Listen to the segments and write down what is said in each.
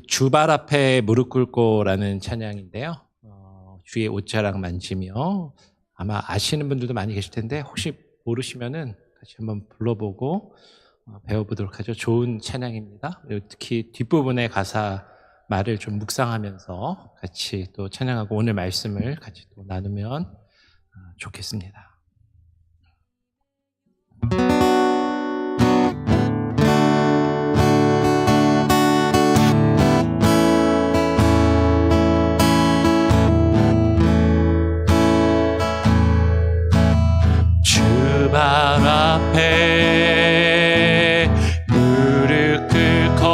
주발 앞에 무릎 꿇고라는 찬양인데요. 주의 옷자락 만지며, 아마 아시는 분들도 많이 계실 텐데 혹시 모르시면은 같이 한번 불러보고 배워보도록 하죠. 좋은 찬양입니다. 특히 뒷부분의 가사 말을 좀 묵상하면서 같이 또 찬양하고 오늘 말씀을 같이 또 나누면 좋겠습니다. 주발 앞에 무릎 꿇고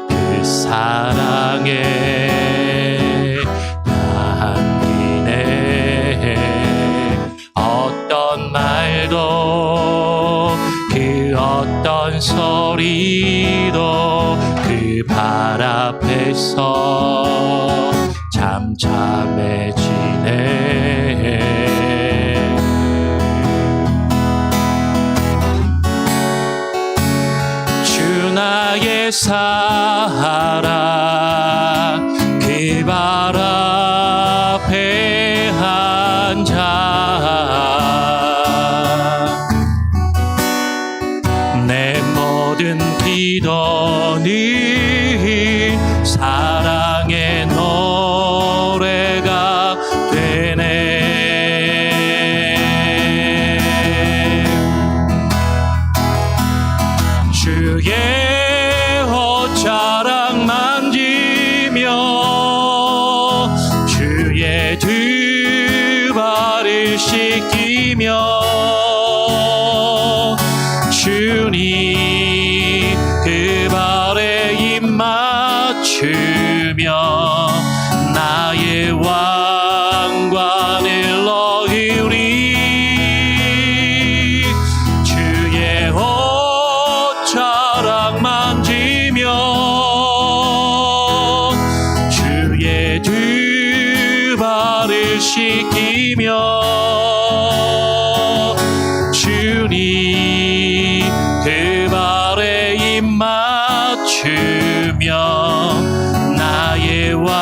그 사랑에 담기네. 어떤 말도 그 어떤 소리도 그 발 앞에서 잠잠해지네. 나의 사랑 그 발 앞에 앉아 내 모든 기도는 사랑의 노래가 되네. 주의 옷자락 만지며 주의 두 발을 씻기며 주님 그 발에 입 맞추며 나의 왕관을 넣으리. 주의 옷자락 만지며 주의 두 발을 씻기며 주님 그 발에 입 맞추며 나의 왕관을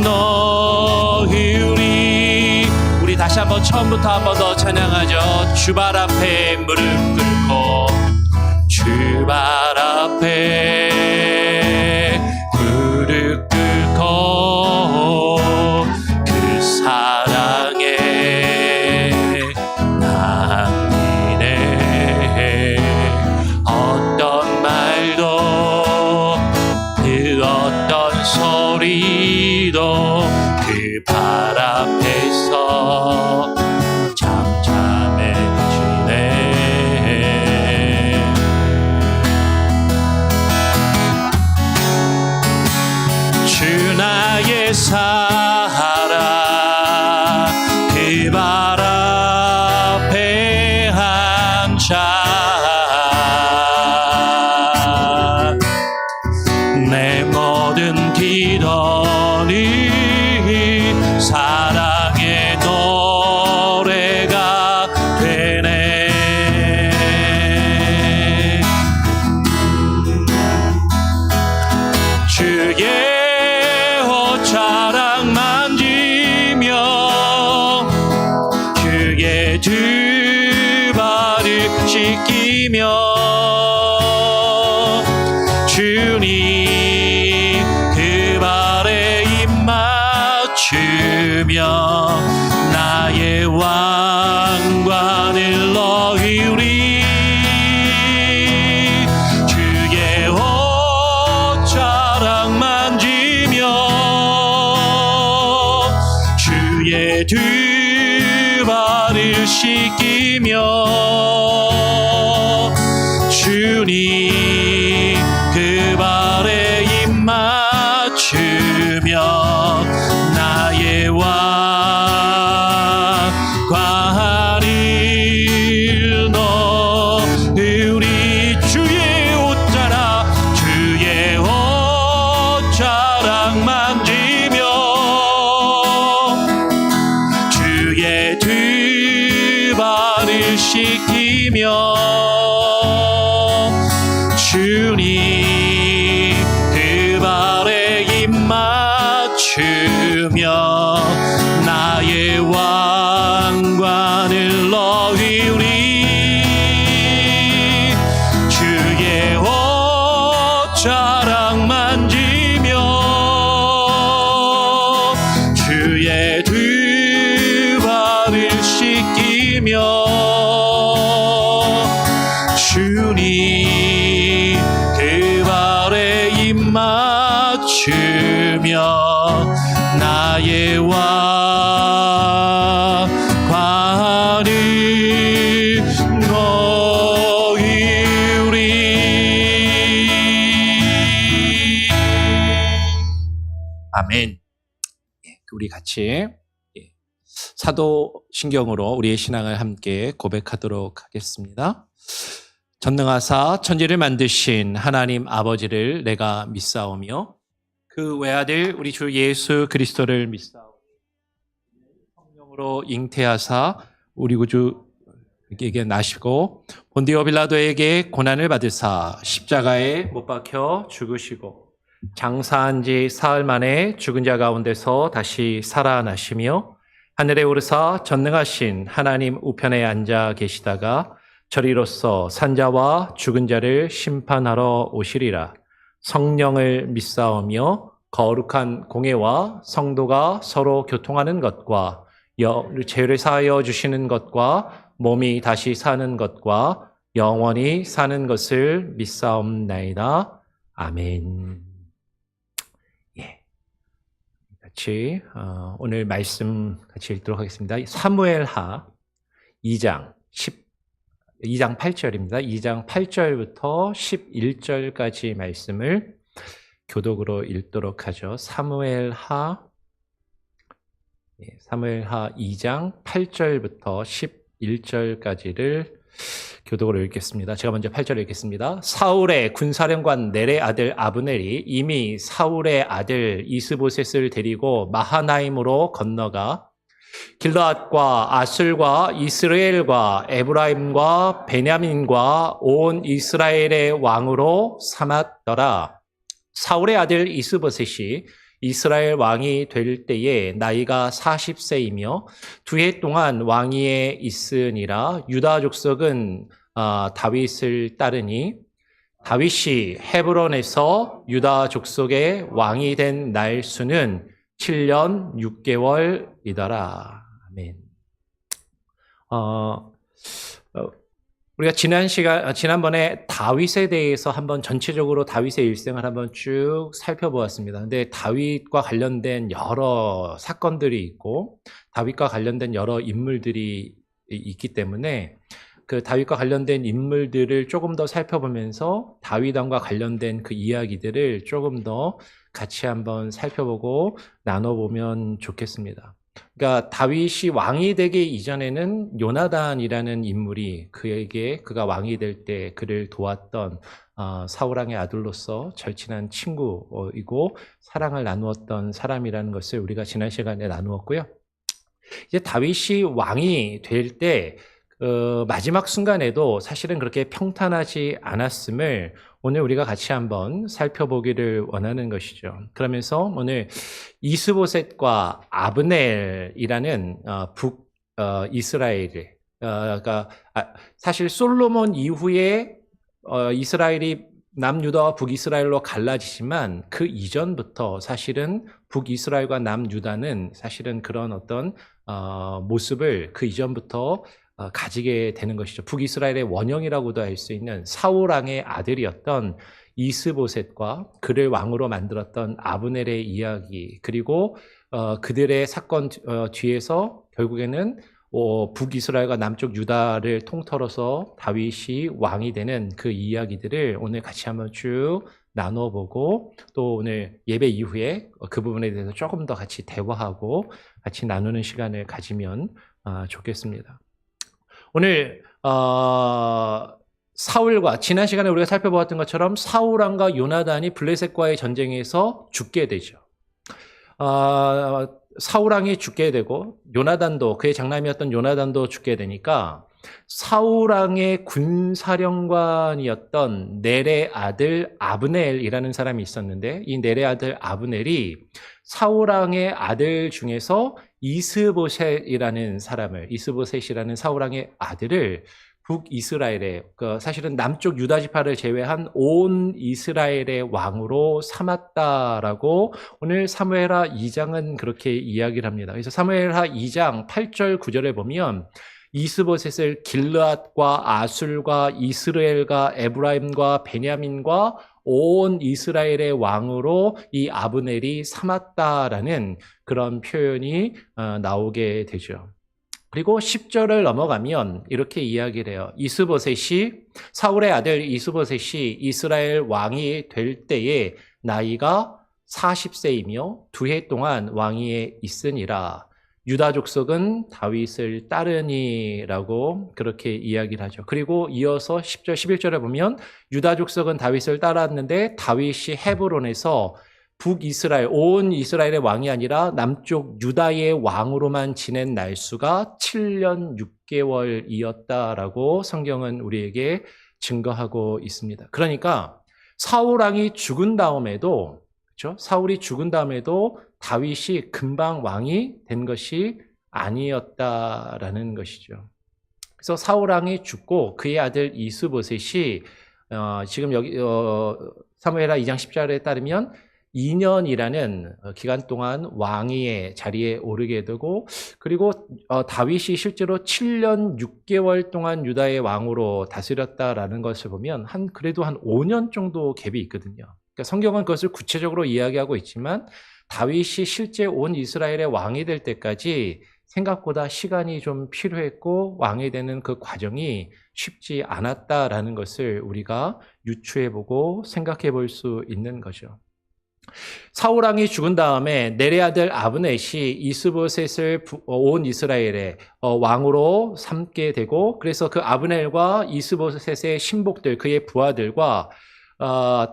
넣으리. 우리 다시 한번 처음부터 한번 더 찬양하죠. 주발 앞에 무릎 꿇고 주발 앞에 무릎 꿇고 그 사랑에 담기네. 어떤 말도 그 어떤 소리도 그 발 앞에서 잠잠해지네. 주 나의 사랑 그 발 앞에 앉아 내 모든 기도는 사랑의 노래가 되네. 주의 옷자락 만지며 주의 두 발을 씻기며 주님 그 발에 입 맞추며 나의 왕관을 넣으리. 주의 옷자락 만지며 주의 두 발을 씻기며 주님 그 발에 입 맞추며 나의 왕관을 넣으리. 주의 옷자락 주의 옷자락 만지며 주의 두 발을 만지며 주님 그 발에 입 맞추며 나의 왕관을 너희리 주의 옷자락 만지며 주의 두 발을 씻기며 주님 그 발에 입 맞추며 나의 왕관을 너희리. 아멘. 우리 같이 사도신경으로 우리의 신앙을 함께 고백하도록 하겠습니다. 전능하사 천지를 만드신 하나님 아버지를 내가 믿사오며 그 외아들 우리 주 예수 그리스도를 믿사오며 성령으로 잉태하사 우리 구주에게 나시고 본디오 빌라도에게 고난을 받으사 십자가에 못 박혀 죽으시고 장사한 지 사흘 만에 죽은 자 가운데서 다시 살아나시며 하늘에 오르사 전능하신 하나님 우편에 앉아 계시다가 저리로서 산자와 죽은 자를 심판하러 오시리라. 성령을 믿사오며 거룩한 공회와 성도가 서로 교통하는 것과 죄를 사하여 주시는 것과 몸이 다시 사는 것과 영원히 사는 것을 믿사옵나이다. 아멘. 같이 오늘 말씀 같이 읽도록 하겠습니다. 사무엘하 2장 8절입니다. 2장 8절부터 11절까지 말씀을 교독으로 읽도록 하죠. 사무엘하 2장 8절부터 11절까지를 교독으로 읽겠습니다. 제가 먼저 8절을 읽겠습니다. 사울의 군사령관 넬의 아들 아브넬이 이미 사울의 아들 이스보셋을 데리고 마하나임으로 건너가 길르앗과 아술과 이스라엘과 에브라임과 베냐민과 온 이스라엘의 왕으로 삼았더라. 사울의 아들 이스보셋이 이스라엘 왕이 될 때에 나이가 40세이며 2해 동안 왕위에 있으니라. 유다 족속은 다윗을 따르니 다윗이 헤브론에서 유다 족속의 왕이 된 날수는 7년 6개월이더라. 아멘. 우리가 지난번에 다윗에 대해서 한번 전체적으로 다윗의 일생을 한번 쭉 살펴보았습니다. 근데 다윗과 관련된 여러 사건들이 있고 다윗과 관련된 여러 인물들이 있기 때문에 그 다윗과 관련된 인물들을 조금 더 살펴보면서 다윗 왕과 관련된 그 이야기들을 조금 더 같이 한번 살펴보고 나눠보면 좋겠습니다. 그러니까 다윗이 왕이 되기 이전에는 요나단이라는 인물이 그가 왕이 될 때 그를 도왔던 사울 왕의 아들로서 절친한 친구이고 사랑을 나누었던 사람이라는 것을 우리가 지난 시간에 나누었고요. 이제 다윗이 왕이 될 때 마지막 순간에도 사실은 그렇게 평탄하지 않았음을 오늘 우리가 같이 한번 살펴보기를 원하는 것이죠. 그러면서 오늘 이스보셋과 아브넬이라는 북이스라엘, 그러니까 사실 솔로몬 이후에 이스라엘이 남유다와 북이스라엘로 갈라지지만 그 이전부터 사실은 북이스라엘과 남유다는 사실은 그런 어떤 모습을 그 이전부터 가지게 되는 것이죠. 북이스라엘의 원형이라고도 할 수 있는 사울 왕의 아들이었던 이스보셋과 그를 왕으로 만들었던 아브넬의 이야기, 그리고 그들의 사건 뒤에서 결국에는 북이스라엘과 남쪽 유다를 통틀어서 다윗이 왕이 되는 그 이야기들을 오늘 같이 한번 쭉 나눠보고 또 오늘 예배 이후에 그 부분에 대해서 조금 더 같이 대화하고 같이 나누는 시간을 가지면 좋겠습니다. 오늘 사울과 지난 시간에 우리가 살펴보았던 것처럼 사울 왕과 요나단이 블레셋과의 전쟁에서 죽게 되죠. 사울 왕이 죽게 되고 요나단도 그의 장남이었던 요나단도 죽게 되니까 사울 왕의 군사령관이었던 넬의 아들 아브넬이라는 사람이 있었는데, 이 넬의 아들 아브넬이 사울 왕의 아들 중에서 이스보셋이라는 사울 왕의 아들을 북이스라엘의, 사실은 남쪽 유다 지파를 제외한 온 이스라엘의 왕으로 삼았다라고 오늘 사무엘하 2장은 그렇게 이야기를 합니다. 그래서 사무엘하 2장 8절 9절에 보면 이스보셋을 길르앗과 아술과 이스라엘과 에브라임과 베냐민과 온 이스라엘의 왕으로 이 아브넬이 삼았다라는 그런 표현이 나오게 되죠. 그리고 10절을 넘어가면 이렇게 이야기를 해요. 사울의 아들 이스보셋이 이스라엘 왕이 될 때에 나이가 40세이며 2해 동안 왕위에 있으니라. 유다 족속은 다윗을 따르니라고 그렇게 이야기를 하죠. 그리고 이어서 10절, 11절에 보면 유다 족속은 다윗을 따랐는데 다윗이 헤브론에서 북이스라엘, 온 이스라엘의 왕이 아니라 남쪽 유다의 왕으로만 지낸 날수가 7년 6개월이었다라고 성경은 우리에게 증거하고 있습니다. 그러니까 사울 왕이 죽은 다음에도, 그렇죠? 사울이 죽은 다음에도 다윗이 금방 왕이 된 것이 아니었다라는 것이죠. 그래서 사울 왕이 죽고 그의 아들 이스보셋이 지금 여기 사무엘하 2장 10절에 따르면 2년이라는 기간 동안 왕위의 자리에 오르게 되고, 그리고 다윗이 실제로 7년 6개월 동안 유다의 왕으로 다스렸다라는 것을 보면 그래도 한 5년 정도 갭이 있거든요. 그러니까 성경은 그것을 구체적으로 이야기하고 있지만 다윗이 실제 온 이스라엘의 왕이 될 때까지 생각보다 시간이 좀 필요했고 왕이 되는 그 과정이 쉽지 않았다라는 것을 우리가 유추해보고 생각해 볼 수 있는 거죠. 사울 왕이 죽은 다음에 넬의 아들 아브넷이 이스보셋을 온 이스라엘의 왕으로 삼게 되고, 그래서 그 아브넬과 이스보셋의 신복들, 그의 부하들과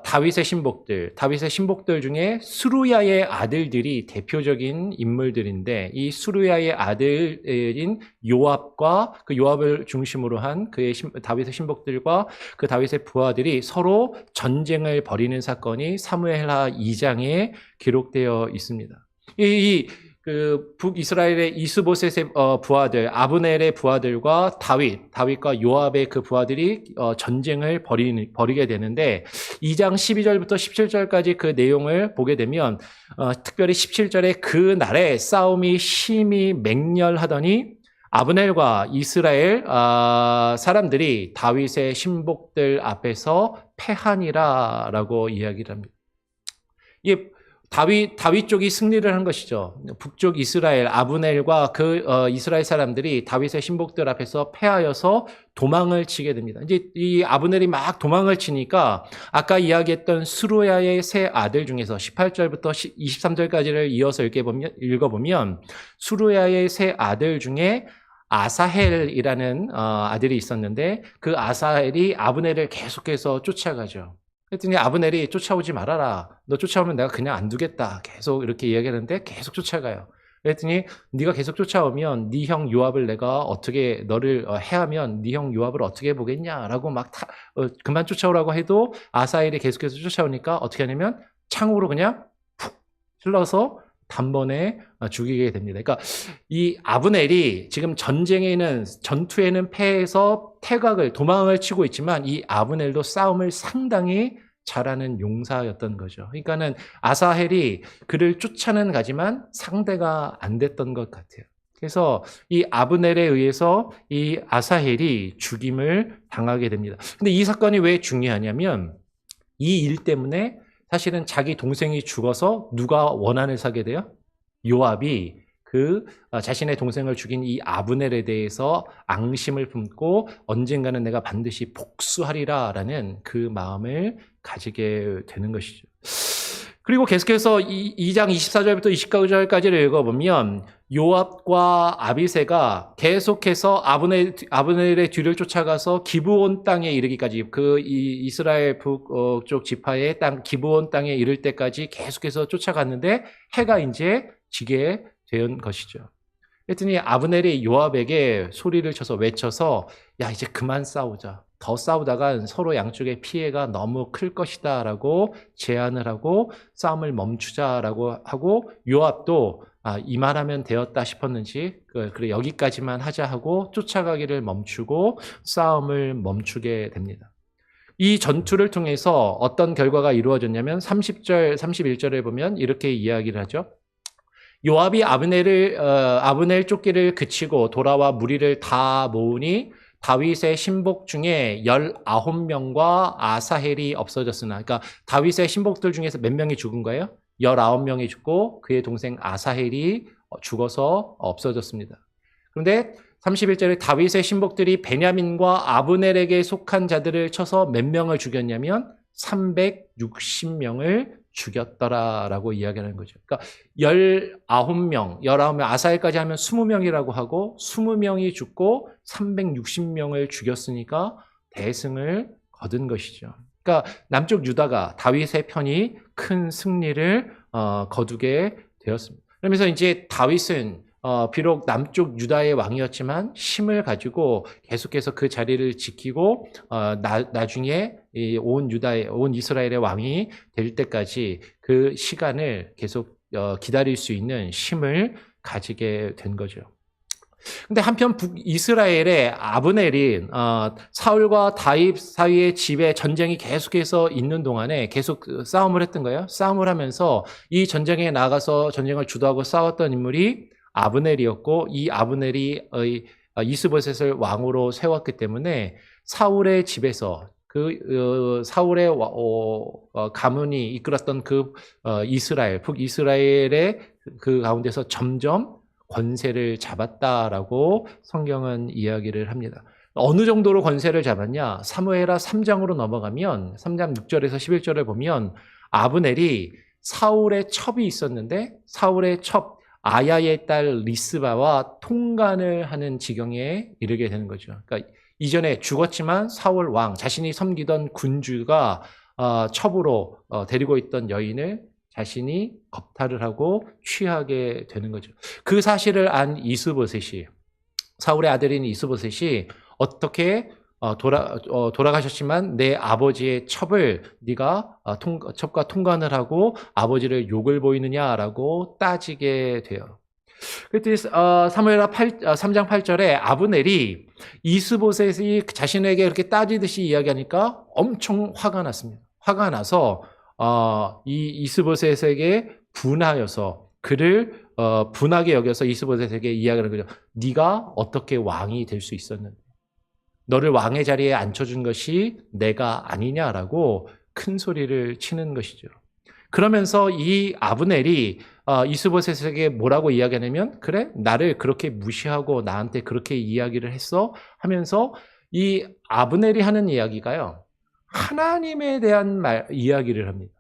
다윗의 신복들 중에 수루야의 아들들이 대표적인 인물들인데, 이 수루야의 아들인 요압과 그 요압을 중심으로 한 다윗의 신복들과 그 다윗의 부하들이 서로 전쟁을 벌이는 사건이 사무엘하 2장에 기록되어 있습니다. 북이스라엘의 이스보셋의 부하들, 아브넬의 부하들과 다윗과 요압의 그 부하들이 전쟁을 벌이게 되는데, 2장 12절부터 17절까지 그 내용을 보게 되면 특별히 17절에 그 날에 싸움이 심히 맹렬하더니 아브넬과 이스라엘 사람들이 다윗의 신복들 앞에서 패하니라라고 이야기를 합니다. 이게 다윗 쪽이 승리를 한 것이죠. 북쪽 이스라엘 아브넬과 이스라엘 사람들이 다윗의 신복들 앞에서 패하여서 도망을 치게 됩니다. 이제 이 아브넬이 막 도망을 치니까 아까 이야기했던 수루야의 세 아들 중에서 18절부터 23절까지를 이어서 읽어보면 수루야의 세 아들 중에 아사헬이라는 아들이 있었는데, 그 아사헬이 아브넬을 계속해서 쫓아가죠. 그랬더니 아브넬이 쫓아오지 말아라. 너 쫓아오면 내가 그냥 안 두겠다. 계속 이렇게 이야기하는데 계속 쫓아가요. 그랬더니 네가 계속 쫓아오면 네 형 요압을 내가 어떻게 너를 해하면 네 형 요압을 어떻게 해보겠냐라고 막 그만 쫓아오라고 해도 아사헬이 계속해서 쫓아오니까 어떻게 하냐면 창으로 그냥 푹 찔러서 단번에 죽이게 됩니다. 그러니까 이 아브넬이 지금 전투에는 패해서 도망을 치고 있지만 이 아브넬도 싸움을 상당히 잘하는 용사였던 거죠. 그러니까는 아사헬이 그를 쫓아는 가지만 상대가 안 됐던 것 같아요. 그래서 이 아브넬에 의해서 이 아사헬이 죽임을 당하게 됩니다. 근데 이 사건이 왜 중요하냐면 이 일 때문에 사실은 자기 동생이 죽어서 누가 원한을 사게 돼요? 요압이 자신의 동생을 죽인 이 아브넬에 대해서 앙심을 품고 언젠가는 내가 반드시 복수하리라라는 그 마음을 가지게 되는 것이죠. 그리고 계속해서 2장 24절부터 29절까지를 읽어보면 요압과 아비새가 계속해서 아브넬의 뒤를 쫓아가서 기브온 땅에 이르기까지, 이스라엘 북쪽 지파의 땅 기브온 땅에 이를 때까지 계속해서 쫓아갔는데 해가 이제 지게 된 것이죠. 그랬더니 아브넬이 요압에게 소리를 쳐서 외쳐서 야 이제 그만 싸우자. 더 싸우다가 서로 양쪽의 피해가 너무 클 것이다 라고 제안을 하고 싸움을 멈추자라고 하고 요압도 이만하면 되었다 싶었는지 그래 여기까지만 하자 하고 쫓아가기를 멈추고 싸움을 멈추게 됩니다. 이 전투를 통해서 어떤 결과가 이루어졌냐면 30절, 31절에 보면 이렇게 이야기를 하죠. 요압이 아브넬 쫓기를 그치고 돌아와 무리를 다 모으니 다윗의 신복 중에 19명과 아사헬이 없어졌으나, 그러니까 다윗의 신복들 중에서 몇 명이 죽은 거예요? 19명이 죽고 그의 동생 아사헬이 죽어서 없어졌습니다. 그런데 31절에 다윗의 신복들이 베냐민과 아브넬에게 속한 자들을 쳐서 몇 명을 죽였냐면 360명을 죽였더라라고 이야기하는 거죠. 그러니까 19명, 아사엘까지 하면 20명이라고 하고 20명이 죽고 360명을 죽였으니까 대승을 거둔 것이죠. 그러니까 남쪽 유다가 다윗의 편이 큰 승리를 거두게 되었습니다. 그러면서 이제 다윗은 비록 남쪽 유다의 왕이었지만 힘을 가지고 계속해서 그 자리를 지키고 나중에 온 이스라엘의 왕이 될 때까지 그 시간을 계속 기다릴 수 있는 힘을 가지게 된 거죠. 근데 한편 북이스라엘의 아브넬이 사울과 다윗 사이의 집에 전쟁이 계속해서 있는 동안에 계속 싸움을 했던 거예요. 싸움을 하면서 이 전쟁에 나가서 전쟁을 주도하고 싸웠던 인물이 아브넬이었고 이 아브넬이 이스보셋을 왕으로 세웠기 때문에 사울의 집에서 사울의 가문이 이끌었던 북이스라엘의 그 가운데서 점점 권세를 잡았다라고 성경은 이야기를 합니다. 어느 정도로 권세를 잡았냐? 사무엘하 3장으로 넘어가면 3장 6절에서 11절을 보면 아브넬이 사울의 첩이 있었는데 사울의 첩 아야의 딸 리스바와 통간을 하는 지경에 이르게 되는 거죠. 그러니까 이전에 죽었지만 사울 왕 자신이 섬기던 군주가 첩으로 데리고 있던 여인을 자신이 겁탈을 하고 취하게 되는 거죠. 그 사실을 안 이스보셋이 사울의 아들인 이스보셋이 어떻게 돌아가셨지만 내 아버지의 첩을 네가 첩과 통관을 하고 아버지를 욕을 보이느냐라고 따지게 돼요. 그랬더니 사무엘하 3장 8절에 아브넬이 이스보셋이 자신에게 그렇게 따지듯이 이야기하니까 엄청 화가 났습니다. 화가 나서 이 이스보셋에게 분하여서 그를 분하게 여겨서 이스보셋에게 이야기하는 거죠. 네가 어떻게 왕이 될 수 있었는데 너를 왕의 자리에 앉혀준 것이 내가 아니냐라고 큰 소리를 치는 것이죠. 그러면서 이 아브넬이 이스보셋에게 뭐라고 이야기하냐면 그래? 나를 그렇게 무시하고 나한테 그렇게 이야기를 했어? 하면서 이 아브넬이 하는 이야기가요. 하나님에 대한 이야기를 합니다.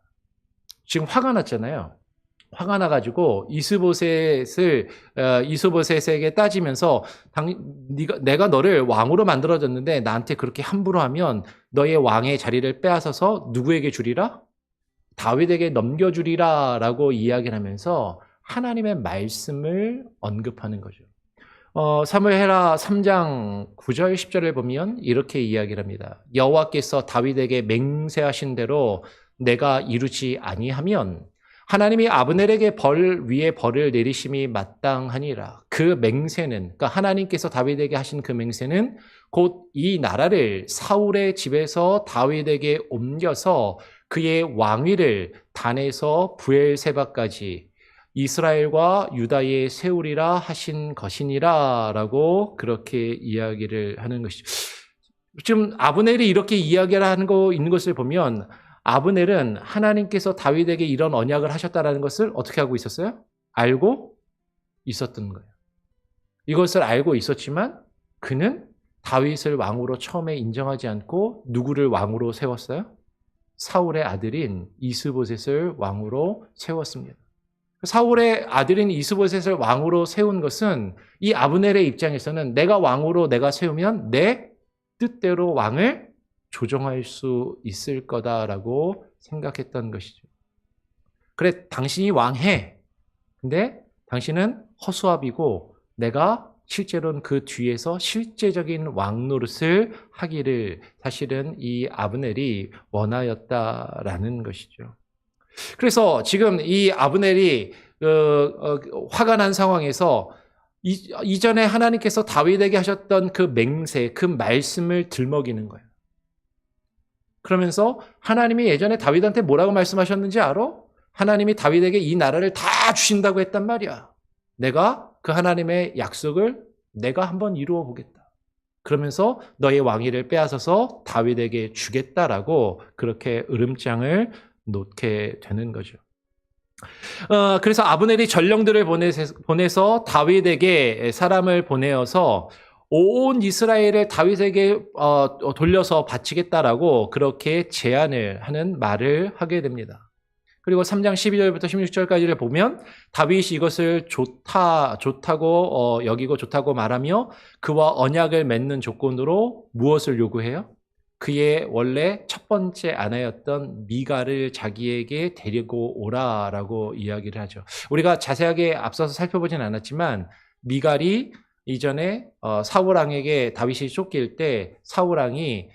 지금 화가 났잖아요. 화가 나가지고 이스보셋에게 따지면서 내가 너를 왕으로 만들어줬는데 나한테 그렇게 함부로 하면 너의 왕의 자리를 빼앗아서 누구에게 주리라? 다윗에게 넘겨주리라 라고 이야기를 하면서 하나님의 말씀을 언급하는 거죠. 사무엘하 3장 9절 10절을 보면 이렇게 이야기를 합니다. 여호와께서 다윗에게 맹세하신 대로 내가 이루지 아니하면 하나님이 아브넬에게 벌 위에 벌을 내리심이 마땅하니라. 그 맹세는, 그러니까 하나님께서 다윗에게 하신 그 맹세는 곧 이 나라를 사울의 집에서 다윗에게 옮겨서 그의 왕위를 단에서 브엘세바까지 이스라엘과 유다에 세우리라 하신 것이니라 라고 그렇게 이야기를 하는 것이죠. 지금 아브넬이 이렇게 이야기를 하는 거 있는 것을 보면 아브넬은 하나님께서 다윗에게 이런 언약을 하셨다는 것을 어떻게 하고 있었어요? 알고 있었던 거예요. 이것을 알고 있었지만 그는 다윗을 왕으로 처음에 인정하지 않고 누구를 왕으로 세웠어요? 사울의 아들인 이스보셋을 왕으로 세웠습니다. 사울의 아들인 이스보셋을 왕으로 세운 것은 이 아브넬의 입장에서는 내가 세우면 내 뜻대로 왕을 조정할 수 있을 거다라고 생각했던 것이죠. 그래, 당신이 왕해. 근데 당신은 허수아비고 내가 실제로는 그 뒤에서 실제적인 왕 노릇을 하기를 사실은 이 아브넬이 원하였다라는 것이죠. 그래서 지금 이 아브넬이 화가 난 상황에서 이전에 하나님께서 다윗에게 하셨던 그 맹세, 그 말씀을 들먹이는 거예요. 그러면서 하나님이 예전에 다윗한테 뭐라고 말씀하셨는지 알아? 하나님이 다윗에게 이 나라를 다 주신다고 했단 말이야. 내가 그 하나님의 약속을 내가 한번 이루어 보겠다. 그러면서 너의 왕위를 빼앗아서 다윗에게 주겠다라고 그렇게 으름장을 놓게 되는 거죠. 그래서 아브넬이 전령들을 보내서 다윗에게 사람을 보내어서 온 이스라엘을 다윗에게 돌려서 바치겠다라고 그렇게 제안을 하는 말을 하게 됩니다. 그리고 3장 12절부터 16절까지를 보면 다윗이 이것을 좋다고 여기고 좋다고 말하며 그와 언약을 맺는 조건으로 무엇을 요구해요? 그의 원래 첫 번째 아내였던 미갈을 자기에게 데리고 오라라고 이야기를 하죠. 우리가 자세하게 앞서서 살펴보진 않았지만 미갈이 이전에 사울 왕에게 다윗이 쫓길 때 사울 왕이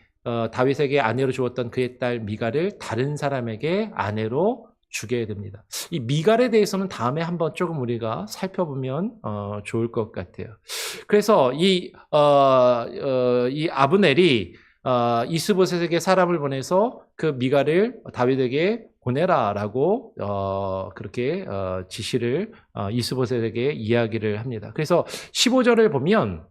다윗에게 아내로 주었던 그의 딸 미갈을 다른 사람에게 아내로 주게 됩니다. 이 미갈에 대해서는 다음에 한번 조금 우리가 살펴보면 좋을 것 같아요. 그래서 이 아브넬이 이스보셋에게 사람을 보내서 그 미갈을 다윗에게 보내라라고 그렇게 지시를 이스보셋에게 이야기를 합니다. 그래서 15절을 보면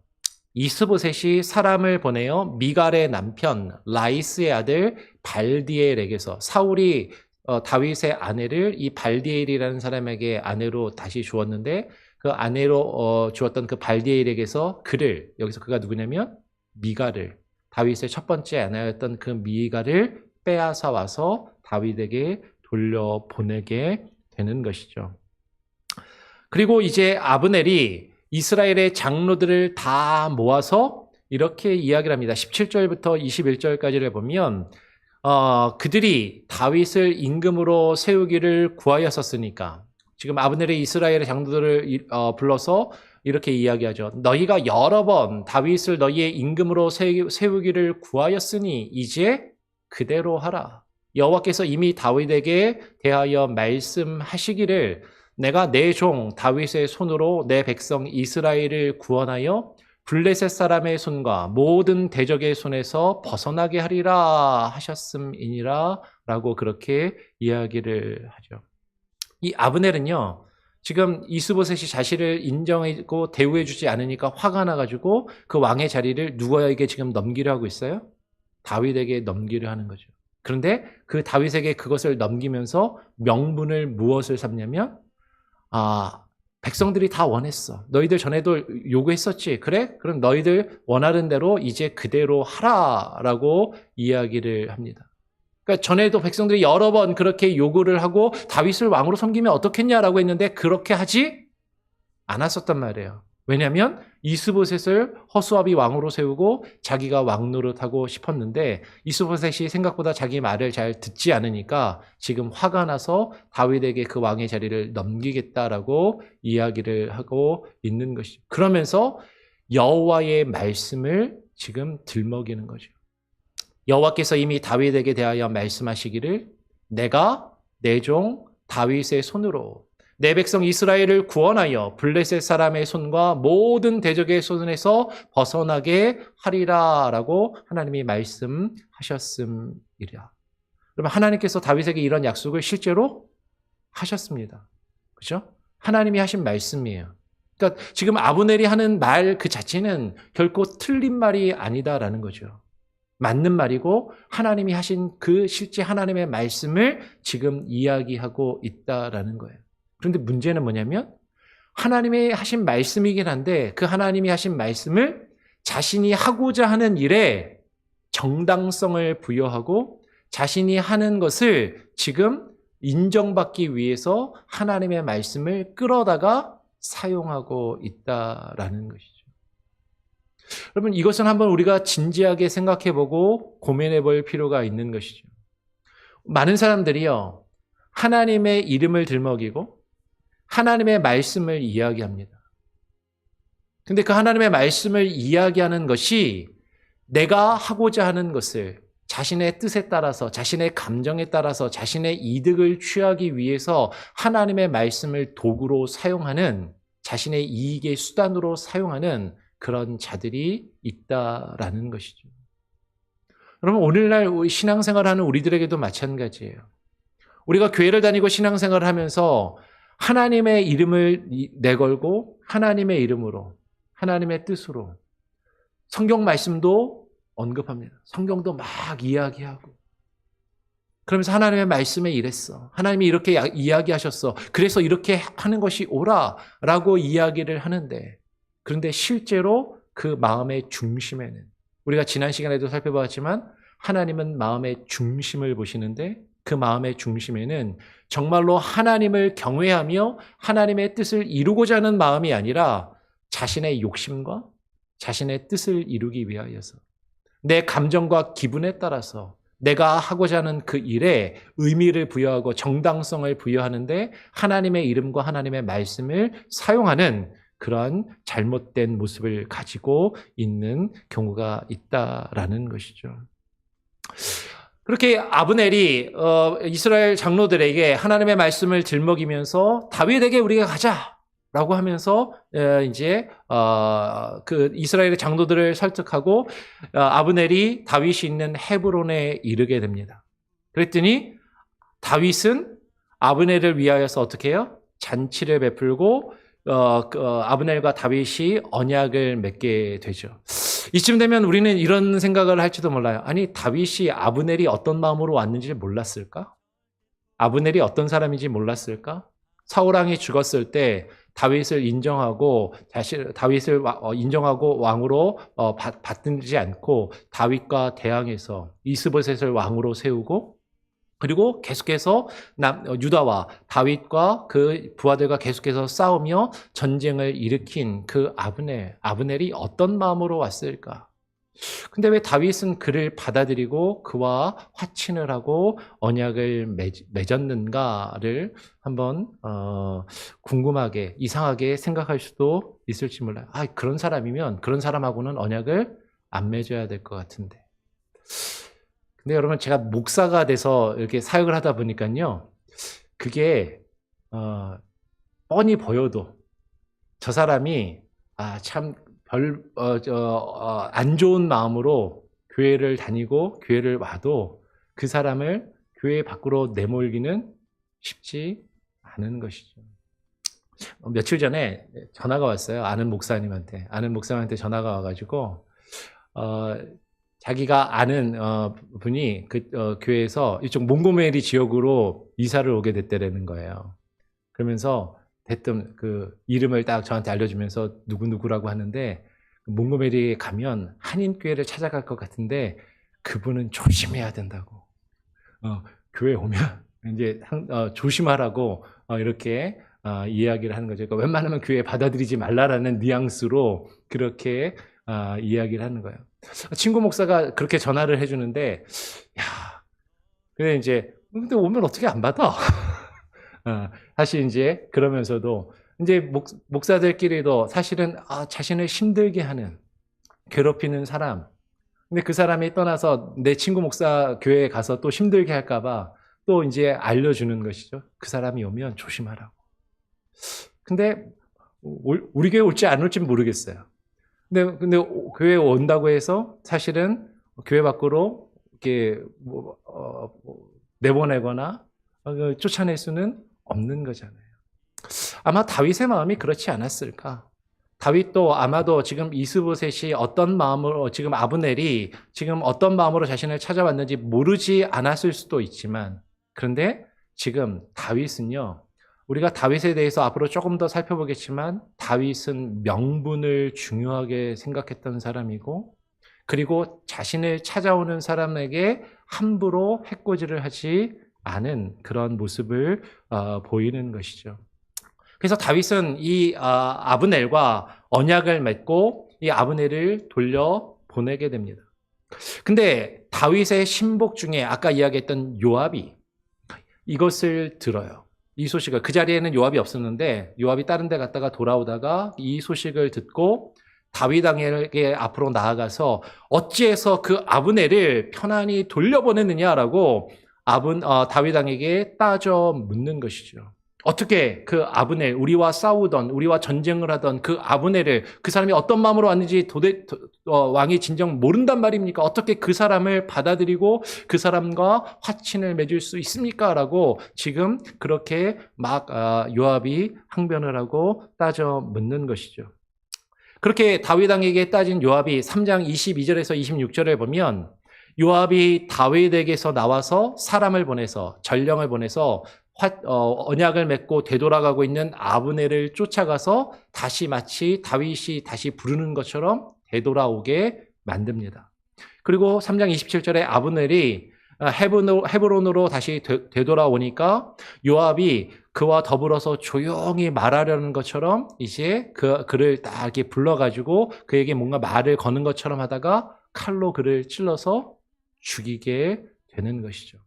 이스보셋이 사람을 보내어 미갈의 남편 라이스의 아들 발디엘에게서 사울이 다윗의 아내를 이 발디엘이라는 사람에게 아내로 다시 주었는데 그 아내로 주었던 그 발디엘에게서 여기서 그가 누구냐면 미갈을 다윗의 첫 번째 아내였던 그 미갈을 빼앗아 와서 다윗에게 돌려보내게 되는 것이죠. 그리고 이제 아브넬이 이스라엘의 장로들을 다 모아서 이렇게 이야기를 합니다. 17절부터 21절까지를 보면 그들이 다윗을 임금으로 세우기를 구하였었으니까 지금 아브넬이 이스라엘의 장로들을 불러서 이렇게 이야기하죠. 너희가 여러 번 다윗을 너희의 임금으로 세우기를 구하였으니 이제 그대로 하라. 여호와께서 이미 다윗에게 대하여 말씀하시기를 내가 내 종 다윗의 손으로 내 백성 이스라엘을 구원하여 블레셋 사람의 손과 모든 대적의 손에서 벗어나게 하리라 하셨음이니라 라고 그렇게 이야기를 하죠. 이 아브넬은요, 지금 이스보셋이 자신을 인정하고 대우해주지 않으니까 화가 나가지고 그 왕의 자리를 누구에게 지금 넘기려 하고 있어요? 다윗에게 넘기려 하는 거죠. 그런데 그 다윗에게 그것을 넘기면서 명분을 무엇을 삼냐면 백성들이 다 원했어. 너희들 전에도 요구했었지. 그래? 그럼 너희들 원하는 대로 이제 그대로 하라라고 이야기를 합니다. 그러니까 전에도 백성들이 여러 번 그렇게 요구를 하고 다윗을 왕으로 섬기면 어떻겠냐라고 했는데 그렇게 하지 않았었단 말이에요. 왜냐하면 이스보셋을 허수아비 왕으로 세우고 자기가 왕 노릇하고 싶었는데 이스보셋이 생각보다 자기 말을 잘 듣지 않으니까 지금 화가 나서 다윗에게 그 왕의 자리를 넘기겠다라고 이야기를 하고 있는 것이죠. 그러면서 여호와의 말씀을 지금 들먹이는 거죠. 여호와께서 이미 다윗에게 대하여 말씀하시기를 내가 내 종 다윗의 손으로 내 백성 이스라엘을 구원하여 블레셋 사람의 손과 모든 대적의 손에서 벗어나게 하리라라고 하나님이 말씀하셨음이라. 그러면 하나님께서 다윗에게 이런 약속을 실제로 하셨습니다. 그렇죠? 하나님이 하신 말씀이에요. 그러니까 지금 아브넬이 하는 말 그 자체는 결코 틀린 말이 아니다라는 거죠. 맞는 말이고 하나님이 하신 그 실제 하나님의 말씀을 지금 이야기하고 있다라는 거예요. 그런데 문제는 뭐냐면 하나님이 하신 말씀이긴 한데 그 하나님이 하신 말씀을 자신이 하고자 하는 일에 정당성을 부여하고 자신이 하는 것을 지금 인정받기 위해서 하나님의 말씀을 끌어다가 사용하고 있다라는 것이죠. 여러분 이것은 한번 우리가 진지하게 생각해보고 고민해볼 필요가 있는 것이죠. 많은 사람들이요 하나님의 이름을 들먹이고 하나님의 말씀을 이야기합니다. 근데 그 하나님의 말씀을 이야기하는 것이 내가 하고자 하는 것을 자신의 뜻에 따라서, 자신의 감정에 따라서, 자신의 이득을 취하기 위해서 하나님의 말씀을 도구로 사용하는, 자신의 이익의 수단으로 사용하는 그런 자들이 있다라는 것이죠. 여러분, 오늘날 신앙생활하는 우리들에게도 마찬가지예요. 우리가 교회를 다니고 신앙생활을 하면서 하나님의 이름을 내걸고 하나님의 이름으로, 하나님의 뜻으로 성경 말씀도 언급합니다. 성경도 막 이야기하고. 그러면서 하나님의 말씀에 이랬어. 하나님이 이렇게 이야기하셨어. 그래서 이렇게 하는 것이 옳아라고 이야기를 하는데, 그런데 실제로 그 마음의 중심에는, 우리가 지난 시간에도 살펴봤지만 하나님은 마음의 중심을 보시는데, 그 마음의 중심에는 정말로 하나님을 경외하며 하나님의 뜻을 이루고자 하는 마음이 아니라 자신의 욕심과 자신의 뜻을 이루기 위하여서, 내 감정과 기분에 따라서 내가 하고자 하는 그 일에 의미를 부여하고 정당성을 부여하는데 하나님의 이름과 하나님의 말씀을 사용하는 그런 잘못된 모습을 가지고 있는 경우가 있다라는 것이죠. 그렇게 아브넬이 이스라엘 장로들에게 하나님의 말씀을 들먹이면서 다윗에게 우리가 가자라고 하면서 이제 그 이스라엘의 장로들을 설득하고 아브넬이 다윗이 있는 헤브론에 이르게 됩니다. 그랬더니 다윗은 아브넬을 위하여서 어떻게 해요? 잔치를 베풀고 아브넬과 다윗이 언약을 맺게 되죠. 이쯤 되면 우리는 이런 생각을 할지도 몰라요. 아니, 다윗이 아브넬이 어떤 마음으로 왔는지 몰랐을까? 아브넬이 어떤 사람인지 몰랐을까? 사울왕이 죽었을 때 다윗을 인정하고 왕으로 받든지 않고 다윗과 대항해서 이스보셋을 왕으로 세우고, 그리고 계속해서 유다와 다윗과 그 부하들과 계속해서 싸우며 전쟁을 일으킨 그 아브넬이 어떤 마음으로 왔을까? 근데 왜 다윗은 그를 받아들이고 그와 화친을 하고 언약을 맺었는가를 한번 궁금하게, 이상하게 생각할 수도 있을지 몰라요. 그런 사람이면 그런 사람하고는 언약을 안 맺어야 될 것 같은데. 근데 여러분, 제가 목사가 돼서 이렇게 사역을 하다 보니까요, 그게 뻔히 보여도 저 사람이 참 안 좋은 마음으로 교회를 다니고 교회를 와도 그 사람을 교회 밖으로 내몰기는 쉽지 않은 것이죠. 며칠 전에 전화가 왔어요. 아는 목사님한테 전화가 와가지고 자기가 아는 분이 그 교회에서 이쪽 몽고메리 지역으로 이사를 오게 됐다라는 거예요. 그러면서 대뜸 그 이름을 딱 저한테 알려주면서 누구누구라고 하는데, 몽고메리에 가면 한인교회를 찾아갈 것 같은데 그분은 조심해야 된다고. 교회 오면 이제 조심하라고 이렇게 이야기를 하는 거죠. 그러니까 웬만하면 교회에 받아들이지 말라라는 뉘앙스로 그렇게 이야기를 하는 거예요. 친구 목사가 그렇게 전화를 해주는데, 근데 이제 근데 오면 어떻게 안 받아? 사실 이제 그러면서도 이제 목사들끼리도 사실은 자신을 힘들게 하는, 괴롭히는 사람, 근데 그 사람이 떠나서 내 친구 목사 교회에 가서 또 힘들게 할까봐 또 이제 알려주는 것이죠. 그 사람이 오면 조심하라고. 근데 우리 교회 올지 안 올지 모르겠어요. 근데 교회에 온다고 해서 사실은 교회 밖으로 이렇게 내보내거나 쫓아낼 수는 없는 거잖아요. 아마 다윗의 마음이 그렇지 않았을까? 다윗도 아마도 지금 이스보셋이 어떤 마음으로, 지금 아브넬이 지금 어떤 마음으로 자신을 찾아왔는지 모르지 않았을 수도 있지만, 그런데 지금 다윗은요, 우리가 다윗에 대해서 앞으로 조금 더 살펴보겠지만 다윗은 명분을 중요하게 생각했던 사람이고, 그리고 자신을 찾아오는 사람에게 함부로 해코지를 하지 않은 그런 모습을 보이는 것이죠. 그래서 다윗은 이 아브넬과 언약을 맺고 이 아브넬을 돌려보내게 됩니다. 근데 다윗의 신복 중에 아까 이야기했던 요압이 이것을 들어요. 이 소식을, 그 자리에는 요압이 없었는데 요압이 다른 데 갔다가 돌아오다가 이 소식을 듣고 다윗 왕에게 앞으로 나아가서 어찌해서 그 아브넬을 편안히 돌려보냈느냐라고 다윗 왕에게 따져 묻는 것이죠. 어떻게 그 아브넬, 우리와 싸우던, 우리와 전쟁을 하던 그 아브넬을, 그 사람이 어떤 마음으로 왔는지 왕이 진정 모른단 말입니까? 어떻게 그 사람을 받아들이고 그 사람과 화친을 맺을 수 있습니까? 라고 지금 그렇게 막 요압이 항변을 하고 따져 묻는 것이죠. 그렇게 다윗 왕에게 따진 요압이 3장 22절에서 26절에 보면 요압이 다윗에게서 나와서 사람을 보내서, 전령을 보내서 언약을 맺고 되돌아가고 있는 아브넬을 쫓아가서 다시 마치 다윗이 다시 부르는 것처럼 되돌아오게 만듭니다. 그리고 3장 27절에 아브넬이 헤브론으로 다시 되돌아오니까 요압이 그와 더불어서 조용히 말하려는 것처럼 이제 그를 딱 이렇게 불러가지고 그에게 뭔가 말을 거는 것처럼 하다가 칼로 그를 찔러서 죽이게 되는 것이죠.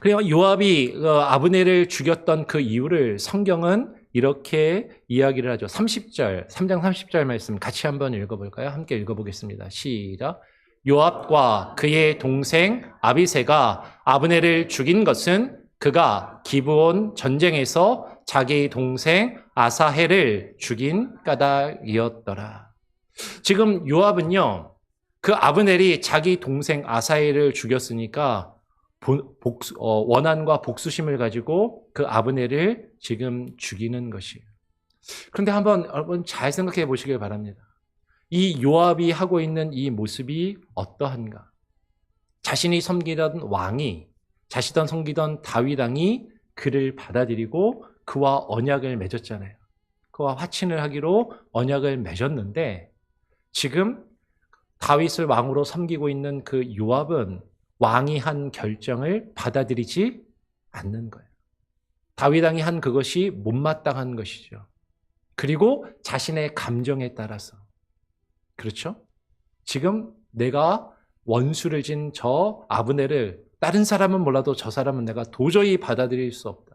그래서 요압이 아브넬을 죽였던 그 이유를 성경은 이렇게 이야기를 하죠. 3장 30절 말씀 같이 한번 읽어볼까요? 함께 읽어보겠습니다. 시작. 요압과 그의 동생 아비새가 아브넬을 죽인 것은 그가 기브온 전쟁에서 자기 동생 아사헬을 죽인 까닭이었더라. 지금 요압은요, 그 아브넬이 자기 동생 아사헬을 죽였으니까 원한과 복수심을 가지고 그 아브넬을 지금 죽이는 것이에요. 그런데 한번 여러분 잘 생각해 보시길 바랍니다. 이 요압이 하고 있는 이 모습이 어떠한가? 자신이 섬기던 왕이, 자신이 섬기던 다윗 왕이 그를 받아들이고 그와 언약을 맺었잖아요. 그와 화친을 하기로 언약을 맺었는데 지금 다윗을 왕으로 섬기고 있는 그 요압은 왕이 한 결정을 받아들이지 않는 거예요. 다윗 왕이 한 그것이 못마땅한 것이죠. 그리고 자신의 감정에 따라서. 그렇죠? 지금 내가 원수를 진 저 아브넬을 다른 사람은 몰라도 저 사람은 내가 도저히 받아들일 수 없다.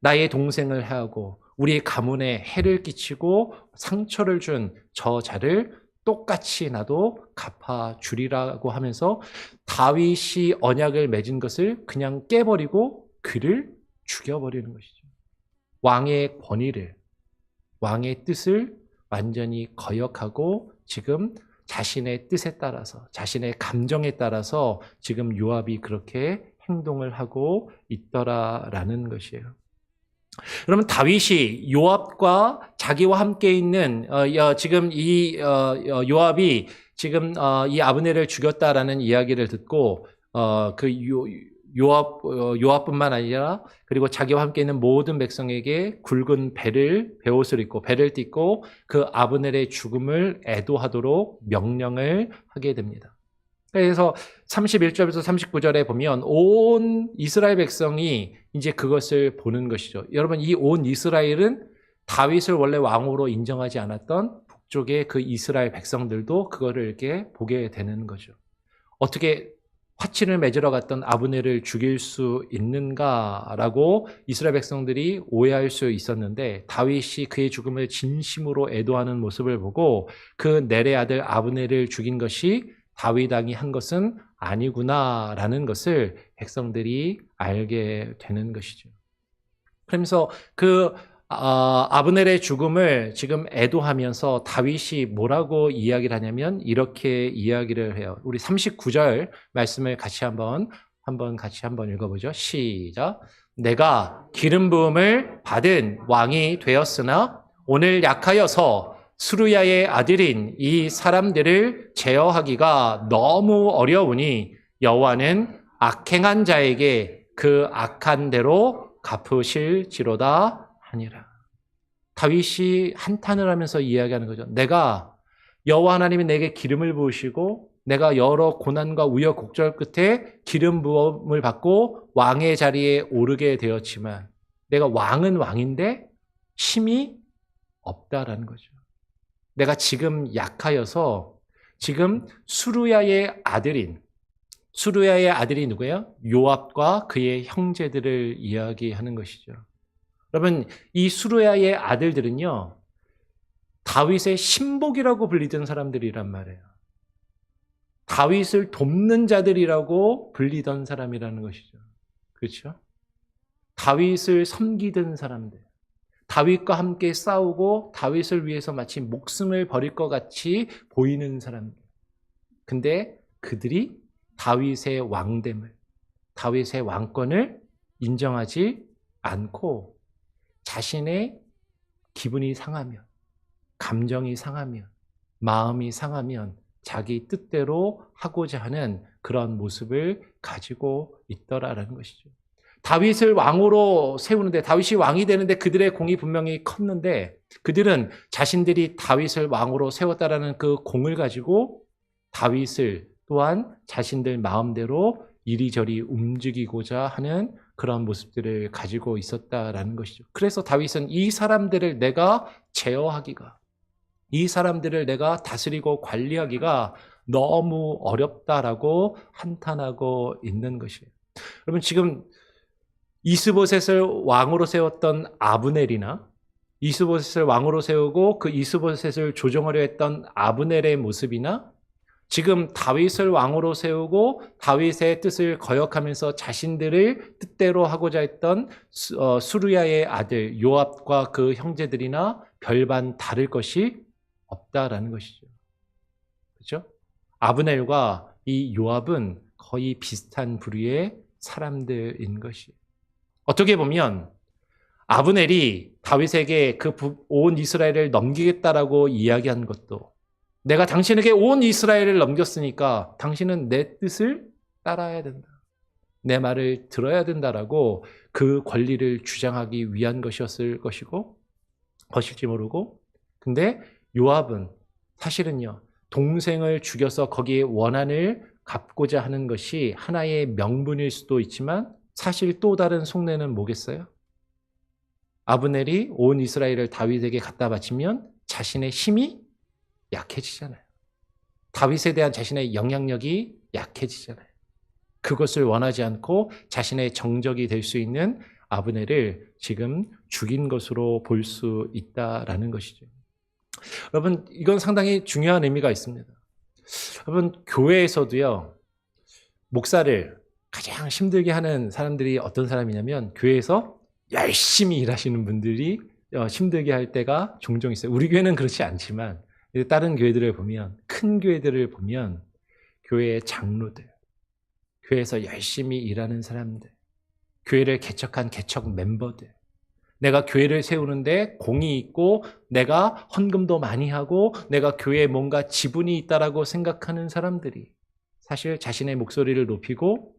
나의 동생을 해하고 우리 가문에 해를 끼치고 상처를 준 저 자를 똑같이 나도 갚아주리라고 하면서 다윗이 언약을 맺은 것을 그냥 깨버리고 그를 죽여버리는 것이죠. 왕의 권위를, 왕의 뜻을 완전히 거역하고 지금 자신의 뜻에 따라서, 자신의 감정에 따라서 지금 요압이 그렇게 행동을 하고 있더라라는 것이에요. 그러면 다윗이 요압과 자기와 함께 있는 지금 이 요압이 지금 이 아브넬을 죽였다라는 이야기를 듣고 그 요압뿐만 아니라 그리고 자기와 함께 있는 모든 백성에게 굵은 베옷을 입고 배를 띠고 그 아브넬의 죽음을 애도하도록 명령을 하게 됩니다. 그래서 31절에서 39절에 보면 온 이스라엘 백성이 이제 그것을 보는 것이죠. 여러분, 이 온 이스라엘은 다윗을 원래 왕으로 인정하지 않았던 북쪽의 그 이스라엘 백성들도 그거를 이렇게 보게 되는 거죠. 어떻게 화친을 맺으러 갔던 아브넬을 죽일 수 있는가라고 이스라엘 백성들이 오해할 수 있었는데 다윗이 그의 죽음을 진심으로 애도하는 모습을 보고 그 넬의 아들 아브넬을 죽인 것이 다윗 왕이 한 것은 아니구나라는 것을 백성들이 알게 되는 것이죠. 그러면서 그 아브넬의 죽음을 지금 애도하면서 다윗이 뭐라고 이야기를 하냐면 이렇게 이야기를 해요. 우리 39절 말씀을 같이 한번 읽어보죠. 시작. 내가 기름 부음을 받은 왕이 되었으나 오늘 약하여서 스루야의 아들인 이 사람들을 제어하기가 너무 어려우니 여호와는 악행한 자에게 그 악한 대로 갚으실지로다 하니라. 다윗이 한탄을 하면서 이야기하는 거죠. 내가 여호와 하나님이 내게 기름을 부으시고 내가 여러 고난과 우여곡절 끝에 기름 부음을 받고 왕의 자리에 오르게 되었지만 내가 왕은 왕인데 힘이 없다라는 거죠. 내가 지금 약하여서 지금 수루야의 아들인 수루야의 아들이 누구예요? 요압과 그의 형제들을 이야기하는 것이죠. 여러분, 이 수루야의 아들들은요, 다윗의 신복이라고 불리던 사람들이란 말이에요. 다윗을 돕는 자들이라고 불리던 사람이라는 것이죠. 그렇죠? 다윗을 섬기던 사람들. 다윗과 함께 싸우고 다윗을 위해서 마치 목숨을 버릴 것 같이 보이는 사람들. 근데 그들이 다윗의 왕됨을, 다윗의 왕권을 인정하지 않고 자신의 기분이 상하면, 감정이 상하면, 마음이 상하면 자기 뜻대로 하고자 하는 그런 모습을 가지고 있더라라는 것이죠. 다윗을 왕으로 세우는데, 다윗이 왕이 되는데 그들의 공이 분명히 컸는데, 그들은 자신들이 다윗을 왕으로 세웠다라는 그 공을 가지고 다윗을 또한 자신들 마음대로 이리저리 움직이고자 하는 그런 모습들을 가지고 있었다라는 것이죠. 그래서 다윗은 이 사람들을 내가 제어하기가, 이 사람들을 내가 다스리고 관리하기가 너무 어렵다라고 한탄하고 있는 것이에요. 여러분, 지금 이스보셋을 왕으로 세웠던 아브넬이나 이스보셋을 왕으로 세우고 그 이스보셋을 조정하려 했던 아브넬의 모습이나 지금 다윗을 왕으로 세우고 다윗의 뜻을 거역하면서 자신들을 뜻대로 하고자 했던 수루야의 아들 요압과 그 형제들이나 별반 다를 것이 없다라는 것이죠. 그렇죠? 아브넬과 이 요압은 거의 비슷한 부류의 사람들인 것이에요. 어떻게 보면 아브넬이 다윗에게 그 온 이스라엘을 넘기겠다라고 이야기한 것도, 내가 당신에게 온 이스라엘을 넘겼으니까 당신은 내 뜻을 따라야 된다, 내 말을 들어야 된다라고 그 권리를 주장하기 위한 것이었을 것일지 모르고, 근데 요압은 사실은요, 동생을 죽여서 거기에 원한을 갚고자 하는 것이 하나의 명분일 수도 있지만 사실 또 다른 속내는 뭐겠어요? 아브넬이 온 이스라엘을 다윗에게 갖다 바치면 자신의 힘이 약해지잖아요. 다윗에 대한 자신의 영향력이 약해지잖아요. 그것을 원하지 않고 자신의 정적이 될 수 있는 아브넬을 지금 죽인 것으로 볼 수 있다라는 것이죠. 여러분, 이건 상당히 중요한 의미가 있습니다. 여러분, 교회에서도요, 목사를 가장 힘들게 하는 사람들이 어떤 사람이냐면, 교회에서 열심히 일하시는 분들이 힘들게 할 때가 종종 있어요. 우리 교회는 그렇지 않지만 다른 교회들을 보면, 큰 교회들을 보면 교회의 장로들, 교회에서 열심히 일하는 사람들, 교회를 개척한 개척 멤버들, 내가 교회를 세우는데 공이 있고 내가 헌금도 많이 하고 내가 교회에 뭔가 지분이 있다라고 생각하는 사람들이 사실 자신의 목소리를 높이고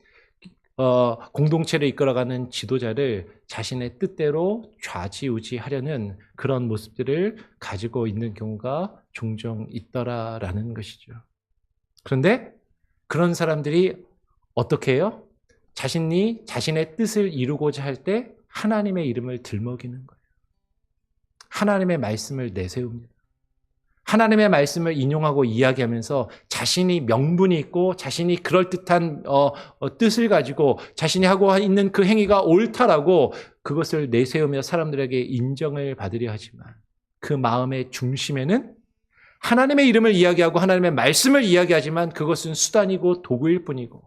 공동체를 이끌어가는 지도자를 자신의 뜻대로 좌지우지하려는 그런 모습들을 가지고 있는 경우가 종종 있더라라는 것이죠. 그런데 그런 사람들이 어떻게 해요? 자신이 자신의 뜻을 이루고자 할 때 하나님의 이름을 들먹이는 거예요. 하나님의 말씀을 내세웁니다. 하나님의 말씀을 인용하고 이야기하면서 자신이 명분이 있고 자신이 그럴듯한 뜻을 가지고 자신이 하고 있는 그 행위가 옳다라고 그것을 내세우며 사람들에게 인정을 받으려 하지만 그 마음의 중심에는 하나님의 이름을 이야기하고 하나님의 말씀을 이야기하지만 그것은 수단이고 도구일 뿐이고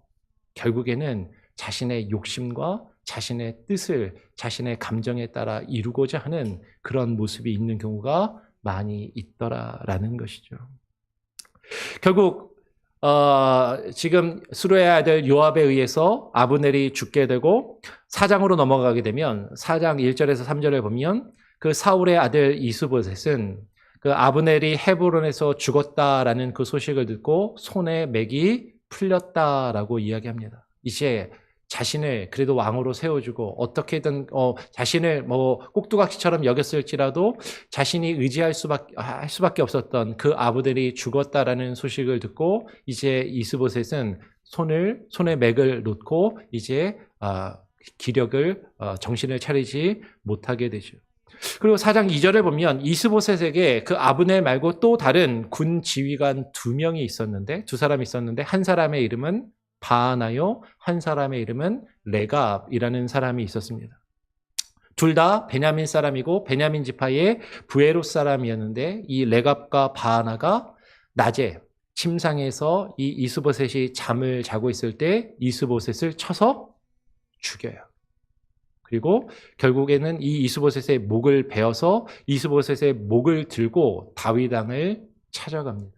결국에는 자신의 욕심과 자신의 뜻을 자신의 감정에 따라 이루고자 하는 그런 모습이 있는 경우가 많이 있더라라는 것이죠. 결국 지금 수루의 아들 요압에 의해서 아브넬이 죽게 되고 4장으로 넘어가게 되면 4장 1절에서 3절을 보면 그 사울의 아들 이스보셋은 그 아브넬이 헤브론에서 죽었다라는 그 소식을 듣고 손에 맥이 풀렸다라고 이야기합니다. 이제 자신을 그래도 왕으로 세워주고 어떻게든 자신을 꼭두각시처럼 여겼을지라도 자신이 의지할 수밖에 없었던 그 아브넬이 죽었다라는 소식을 듣고 이제 이스보셋은 손에 맥을 놓고 이제 기력을 정신을 차리지 못하게 되죠. 그리고 4장 2절을 보면 이스보셋에게 그 아브넬 말고 또 다른 군 지휘관 두 사람이 있었는데 한 사람의 이름은 바하나요, 한 사람의 이름은 레갑이라는 사람이 있었습니다. 둘 다 베냐민 사람이고 베냐민 지파의 부에롯 사람이었는데 이 레갑과 바하나가 낮에 침상에서 이 이스보셋이 잠을 자고 있을 때 이스보셋을 쳐서 죽여요. 그리고 결국에는 이 이스보셋의 목을 베어서 이스보셋의 목을 들고 다윗 왕을 찾아갑니다.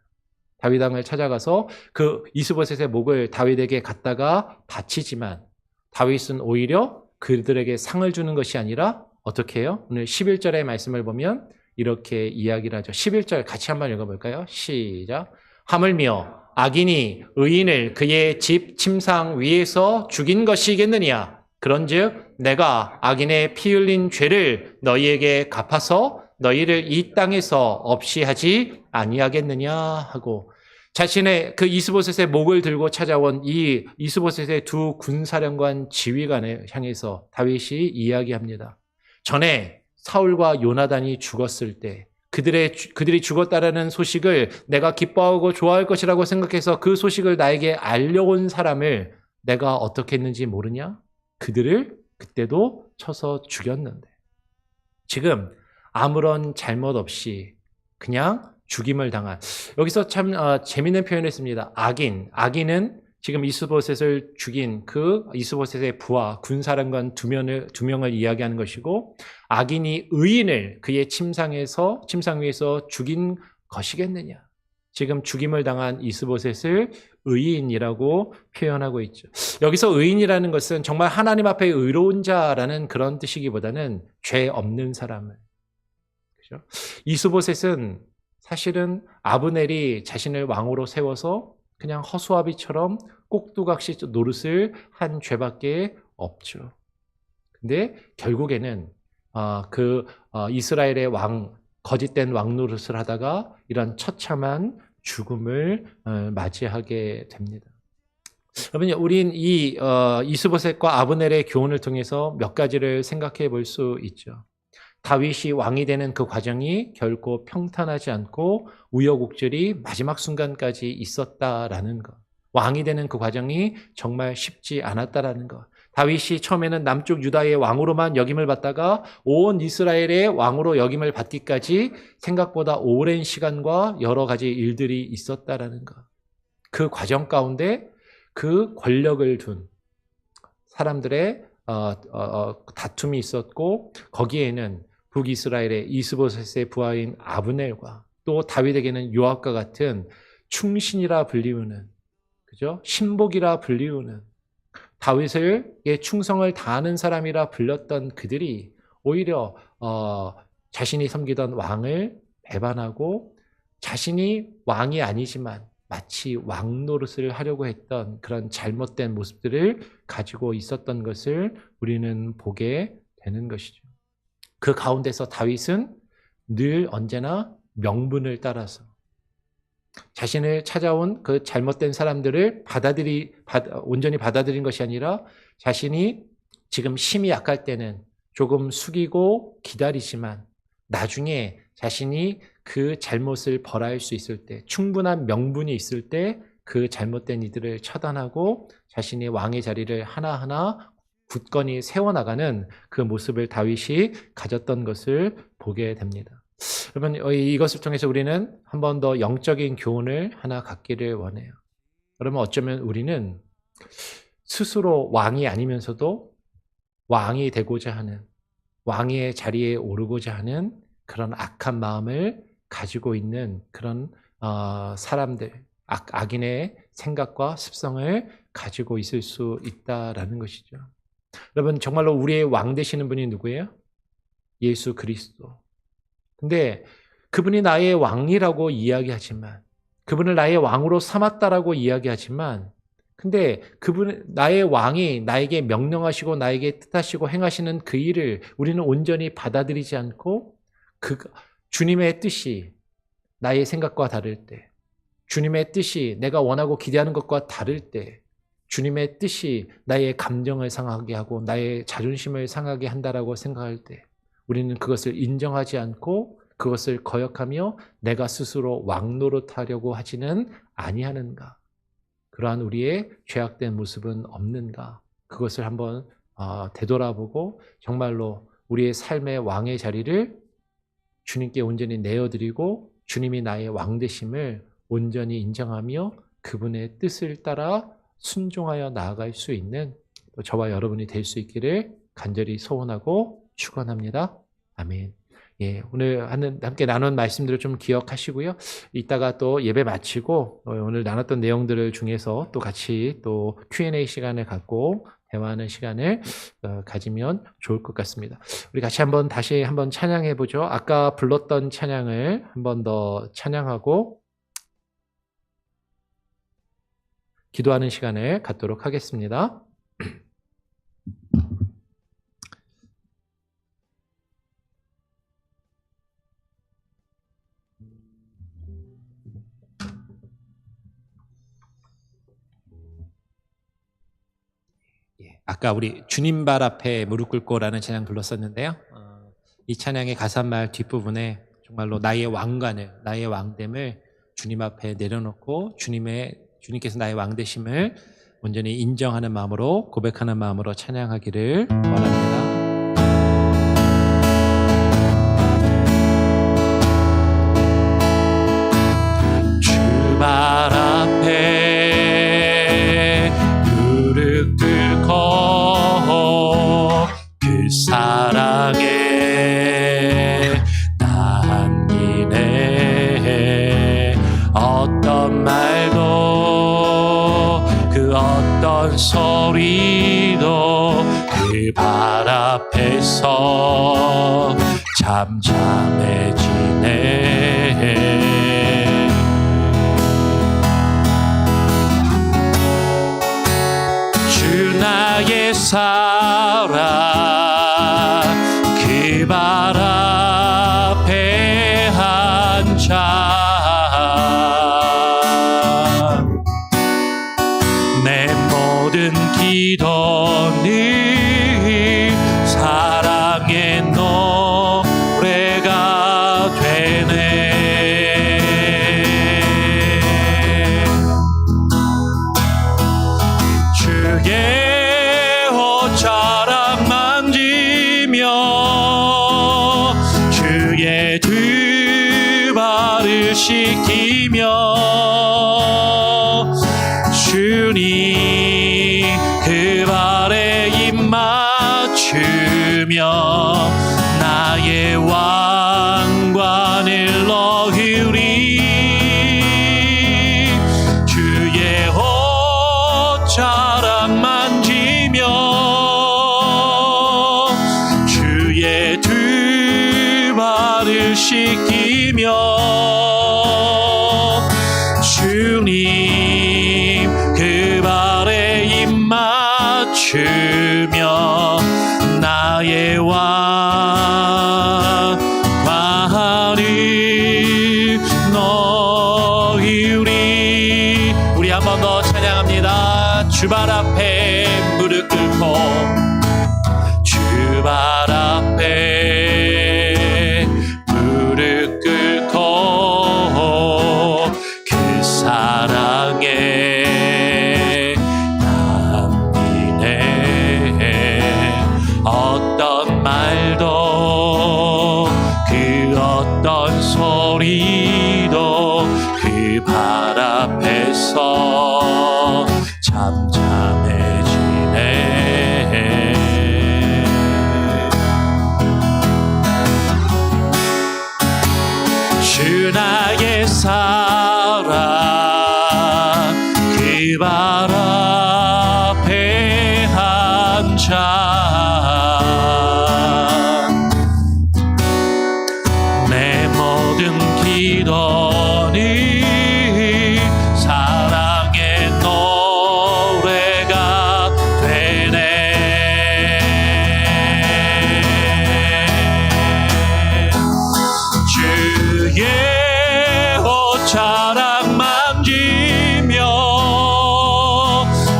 다윗 왕을 찾아가서 그 이스보셋의 목을 다윗에게 갖다가 바치지만 다윗은 오히려 그들에게 상을 주는 것이 아니라 어떻게 해요? 오늘 11절의 말씀을 보면 이렇게 이야기를 하죠. 11절 같이 한번 읽어볼까요? 시작. 하물며 악인이 의인을 그의 집 침상 위에서 죽인 것이겠느냐? 그런즉 내가 악인의 피 흘린 죄를 너희에게 갚아서 너희를 이 땅에서 없이 하지 아니하겠느냐 하고 자신의 그 이스보셋의 목을 들고 찾아온 이 이스보셋의 두 군사령관 지휘관을 향해서 다윗이 이야기합니다. 전에 사울과 요나단이 죽었을 때 그들이 죽었다라는 소식을 내가 기뻐하고 좋아할 것이라고 생각해서 그 소식을 나에게 알려온 사람을 내가 어떻게 했는지 모르냐? 그들을 그때도 쳐서 죽였는데 지금 아무런 잘못 없이 그냥 죽임을 당한 여기서 참 재미있는 표현을 했습니다. 악인은 지금 이스보셋을 죽인 그 이스보셋의 부하 군사령관 두 명을 이야기하는 것이고 악인이 의인을 그의 침상 위에서 죽인 것이겠느냐. 지금 죽임을 당한 이스보셋을 의인이라고 표현하고 있죠. 여기서 의인이라는 것은 정말 하나님 앞에 의로운 자라는 그런 뜻이기보다는 죄 없는 사람을. 그렇죠? 이스보셋은 사실은 아브넬이 자신을 왕으로 세워서 그냥 허수아비처럼 꼭두각시 노릇을 한 죄밖에 없죠. 근데 결국에는 이스라엘의 거짓된 왕 노릇을 하다가 이런 처참한 죽음을 맞이하게 됩니다. 여러분, 우린 이 이스보셋과 아브넬의 교훈을 통해서 몇 가지를 생각해 볼 수 있죠. 다윗이 왕이 되는 그 과정이 결코 평탄하지 않고 우여곡절이 마지막 순간까지 있었다라는 것. 왕이 되는 그 과정이 정말 쉽지 않았다라는 것. 다윗이 처음에는 남쪽 유다의 왕으로만 역임을 받다가 온 이스라엘의 왕으로 역임을 받기까지 생각보다 오랜 시간과 여러 가지 일들이 있었다라는 것. 그 과정 가운데 그 권력을 둔 사람들의 다툼이 있었고 거기에는 북이스라엘의 이스보셋의 부하인 아브넬과 또 다윗에게는 요압과 같은 충신이라 불리우는 그죠? 신복이라 불리우는 다윗에게 충성을 다하는 사람이라 불렸던 그들이 오히려 자신이 섬기던 왕을 배반하고 자신이 왕이 아니지만 마치 왕 노릇을 하려고 했던 그런 잘못된 모습들을 가지고 있었던 것을 우리는 보게 되는 것이죠. 그 가운데서 다윗은 늘 언제나 명분을 따라서 자신을 찾아온 그 잘못된 사람들을 온전히 받아들인 것이 아니라 자신이 지금 힘이 약할 때는 조금 숙이고 기다리지만 나중에 자신이 그 잘못을 벌할 수 있을 때 충분한 명분이 있을 때 그 잘못된 이들을 처단하고 자신이 왕의 자리를 하나하나 굳건히 세워나가는 그 모습을 다윗이 가졌던 것을 보게 됩니다. 여러분, 이것을 통해서 우리는 한 번 더 영적인 교훈을 하나 갖기를 원해요. 그러면 어쩌면 우리는 스스로 왕이 아니면서도 왕이 되고자 하는 왕의 자리에 오르고자 하는 그런 악한 마음을 가지고 있는 그런 사람들, 악인의 생각과 습성을 가지고 있을 수 있다라는 것이죠. 여러분, 정말로 우리의 왕 되시는 분이 누구예요? 예수 그리스도. 근데 그분이 나의 왕이라고 이야기하지만, 그분을 나의 왕으로 삼았다라고 이야기하지만, 근데 그분, 나의 왕이 나에게 명령하시고 나에게 뜻하시고 행하시는 그 일을 우리는 온전히 받아들이지 않고 주님의 뜻이 나의 생각과 다를 때, 주님의 뜻이 내가 원하고 기대하는 것과 다를 때, 주님의 뜻이 나의 감정을 상하게 하고 나의 자존심을 상하게 한다라고 생각할 때 우리는 그것을 인정하지 않고 그것을 거역하며 내가 스스로 왕노릇하려고 하지는 아니하는가. 그러한 우리의 죄악된 모습은 없는가? 그것을 한번 되돌아보고 정말로 우리의 삶의 왕의 자리를 주님께 온전히 내어드리고 주님이 나의 왕 되심을 온전히 인정하며 그분의 뜻을 따라 순종하여 나아갈 수 있는 저와 여러분이 될 수 있기를 간절히 소원하고 축원합니다. 아멘. 예, 오늘 함께 나눈 말씀들을 좀 기억하시고요. 이따가 또 예배 마치고 오늘 나눴던 내용들을 중에서 또 같이 또 Q&A 시간을 갖고 대화하는 시간을 가지면 좋을 것 같습니다. 우리 같이 다시 한번 찬양해 보죠. 아까 불렀던 찬양을 한 번 더 찬양하고 기도하는 시간을 갖도록 하겠습니다. 아까 우리 주님 발 앞에 무릎 꿇고라는 찬양 불렀었는데요. 이 찬양의 가사말 뒷부분에 정말로 나의 왕관을, 나의 왕됨을 주님 앞에 내려놓고 주님께서 나의 왕 되심을 온전히 인정하는 마음으로 고백하는 마음으로 찬양하기를 원합니다. 주 발 앞에 무릎 꿇고 그 사랑에 남기네. 어떤 말도 그 어떤 소리도 그 발 앞에서 잠잠해지네. 주 나의 사랑 그 발 앞에 앉아 내 모든 기도는 사랑의 노래가 되네. 주의 옷자락 만지며 주의 두 발을 씻기며 주님 그 발에 입 맞추며 나의 왕관을 넣으리. 주의 옷자락 만지며 주의 두 발을 씻기며 주님 그 발에 입 맞추며 나의 왕관을 넣으리. 우리 한 번 더 찬양합니다. 주 발 앞에 무릎 꿇고 주 발 앞에 무릎 꿇고 그 사랑에 남기네. 어떤 말도 그 어떤 소리도 그 발 앞에서 잠잠해지네. 주 나의 사랑 그 발 앞에 앉아 내 모든 기도는 사랑의 노래가 되네. 주의 옷자락 만지며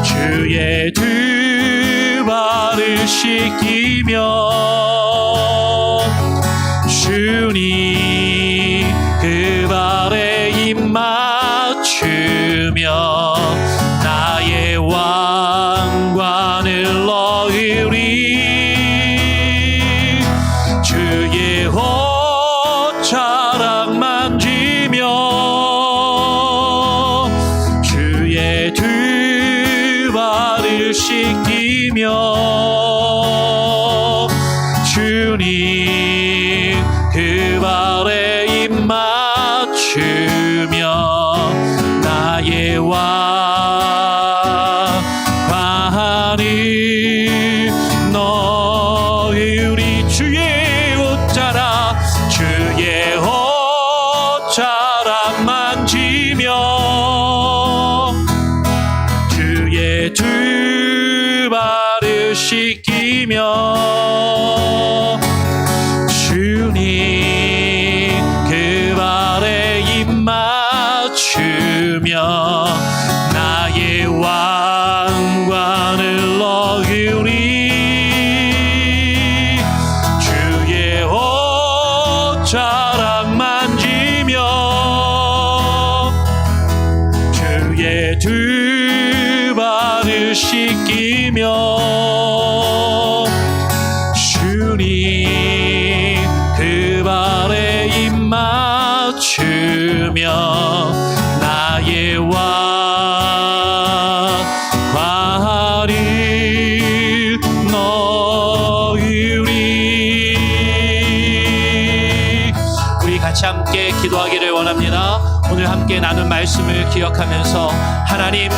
주의 두 발을 씻기며 주님 그 발에 입 맞추며 씻기며 주님 그 발에 입 맞추며 나의 왕관을 너으리 주의 옷자락 주의 옷자락 만지며 주의 두 발을 씻기며 주님 그 발에 입 맞추며 나의 왕관을 넣으리 주의 옷자락 만지며 주의 두 발을 씻기며 주님 그 발에 입 맞추며 나의 왕관을 넣으리. 우리 같이 함께 기도하기를 원합니다. 오늘 함께 나눈 말씀을 기억하면서 하나님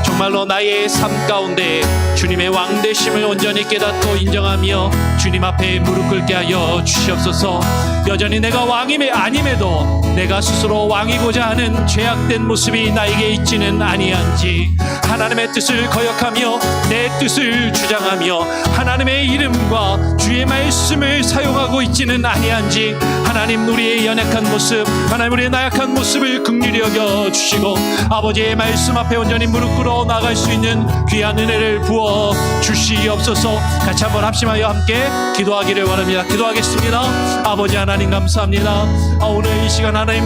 정말로 나의 삶 가운데 주님의 왕되심을 온전히 깨닫고 인정하며 주님 앞에 무릎 꿇게 하여 주시옵소서. 여전히 내가 왕임에 아님에도 내가 스스로 왕이고자 하는 죄악된 모습이 나에게 있지는 아니한지 하나님의 뜻을 거역하며 내 뜻을 주장하며 하나님의 이름과 주의 말씀을 사용하고 있지는 아니한지 하나님 우리의 연약한 모습 하나님 우리의 나약한 모습을 긍휼히 여겨 주시고 아버지의 말씀 앞에 온전히 무릎 꿇어 나갈 수 있는 귀한 은혜를 부어 주시옵소서. 같이 한번 합심하여 함께 기도하기를 원합니다. 기도하겠습니다. 아버지 하나님 감사합니다. 오늘 이 시간 하나님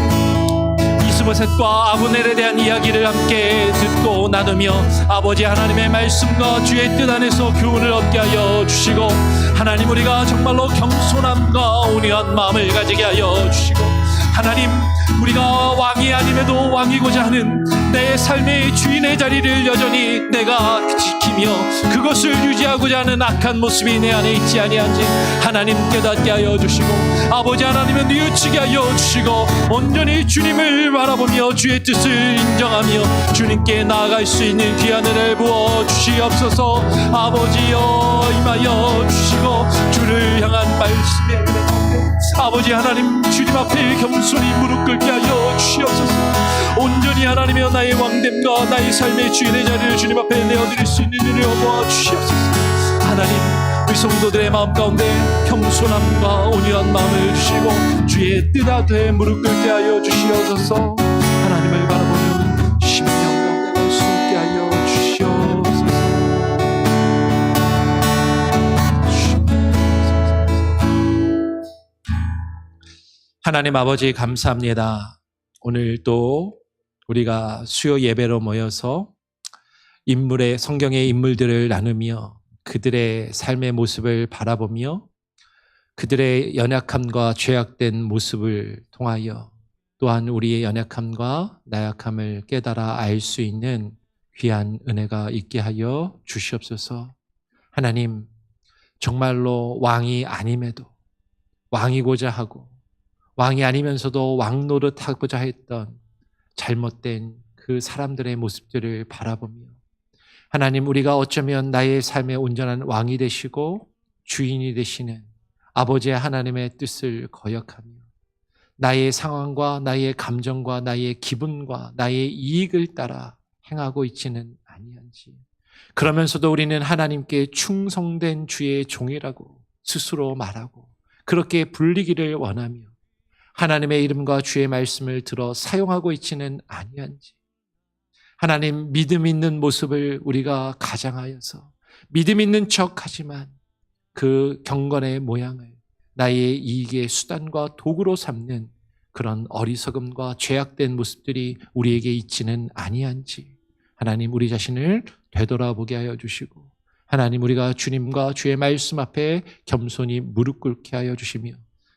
이스보셋과 아브넬에 대한 이야기를 함께 듣고 나누며 아버지 하나님의 말씀과 주의 뜻 안에서 교훈을 얻게 하여 주시고 하나님 우리가 정말로 겸손함과 온유한 마음을 가지게 하여 주시고 하나님 우리가 왕이 아님에도 왕이고자 하는 내 삶의 주인의 자리를 여전히 내가 지키며 그것을 유지하고자 하는 악한 모습이 내 안에 있지 아니한지 하나님 깨닫게 하여 주시고 아버지 하나님은 뉘우치게 하여 주시고 온전히 주님을 바라보며 주의 뜻을 인정하며 주님께 나아갈 수 있는 귀한 은혜를 부어 주시옵소서. 아버지여 임하여 주시고 주를 향한 말씀의 은혜 아버지 하나님 주님 앞에 겸손히 무릎 꿇게 하여 주시옵소서. 온전히 하나님이여 나의 왕됨과 나의 삶의 주인의 자리를 주님 앞에 내어드릴 수 있는 은혜를 부어 주시옵소서. 하나님 우리 성도들의 마음 가운데 겸손함과 온유한 마음을 주시고 주의 뜻 앞에 무릎 꿇게 하여 주시옵소서. 하나님을 바라보는 심령 가운데 갈 수 있게 하여 주시옵소서. 하나님 아버지 감사합니다. 오늘 또 우리가 수요 예배로 모여서 인물의 성경의 인물들을 나누며 그들의 삶의 모습을 바라보며 그들의 연약함과 죄악된 모습을 통하여 또한 우리의 연약함과 나약함을 깨달아 알 수 있는 귀한 은혜가 있게 하여 주시옵소서. 하나님 정말로 왕이 아님에도 왕이고자 하고 왕이 아니면서도 왕 노릇하고자 했던 잘못된 그 사람들의 모습들을 바라보며 하나님 우리가 어쩌면 나의 삶의 온전한 왕이 되시고 주인이 되시는 아버지 하나님의 뜻을 거역하며 나의 상황과 나의 감정과 나의 기분과 나의 이익을 따라 행하고 있지는 아니한지 그러면서도 우리는 하나님께 충성된 주의 종이라고 스스로 말하고 그렇게 불리기를 원하며 하나님의 이름과 주의 말씀을 들어 사용하고 있지는 아니한지 하나님 믿음 있는 모습을 우리가 가장하여서 믿음 있는 척하지만 그 경건의 모양을 나의 이익의 수단과 도구로 삼는 그런 어리석음과 죄악된 모습들이 우리에게 있지는 아니한지 하나님 우리 자신을 되돌아보게 하여 주시고 하나님 우리가 주님과 주의 말씀 앞에 겸손히 무릎 꿇게 하여 주시며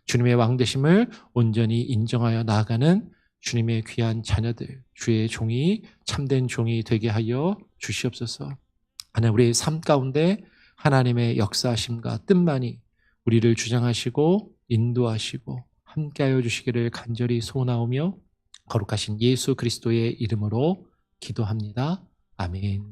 주님의 왕되심을 온전히 인정하여 나아가는 주님의 귀한 자녀들, 주의 종이 참된 종이 되게 하여 주시옵소서. 하나님, 우리의 삶 가운데 하나님의 역사하심과 뜻만이 우리를 주장하시고 인도하시고 함께하여 주시기를 간절히 소원하오며 거룩하신 예수 그리스도의 이름으로 기도합니다. 아멘.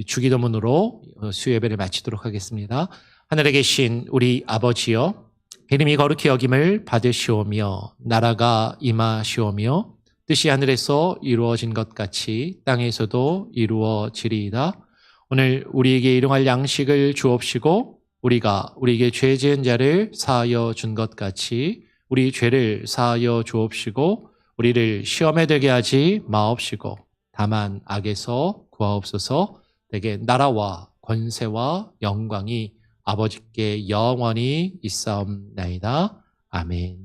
주기도문으로 수요예배를 마치도록 하겠습니다. 하늘에 계신 우리 아버지여, 이름이 거룩히 여김을 받으시오며 나라가 임하시오며 뜻이 하늘에서 이루어진 것 같이 땅에서도 이루어지리이다. 오늘 우리에게 일용할 양식을 주옵시고 우리가 우리에게 죄 지은 자를 사하여 준 것 같이 우리 죄를 사하여 주옵시고 우리를 시험에 들게 하지 마옵시고 다만 악에서 구하옵소서. 내게 나라와 권세와 영광이 아버지께 영원히 있사옵나이다. 아멘.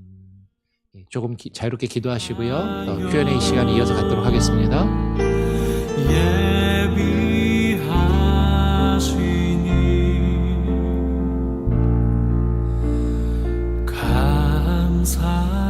조금 자유롭게 기도하시고요. Q&A 시간이 이어서 갖도록 하겠습니다. 예비하시니 감사